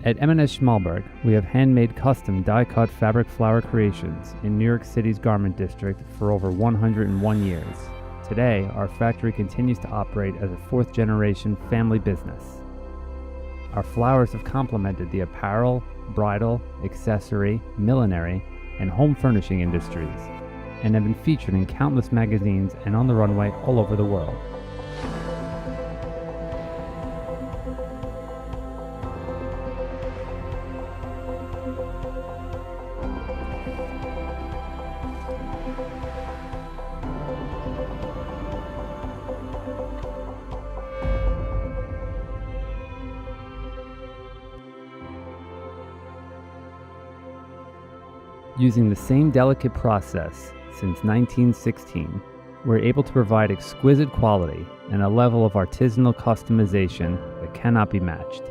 At M&S Schmalberg, we have handmade custom die-cut fabric flower creations in New York City's Garment District for over 101 years. Today, our factory continues to operate as a fourth-generation family business. Our flowers have complemented the apparel, bridal, accessory, millinery, and home furnishing industries, and have been featured in countless magazines and on the runway all over the world. Using the same delicate process since 1916, we're able to provide exquisite quality and a level of artisanal customization that cannot be matched.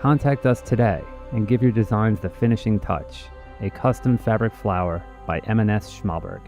Contact us today and give your designs the finishing touch. A custom fabric flower by M&S Schmalberg.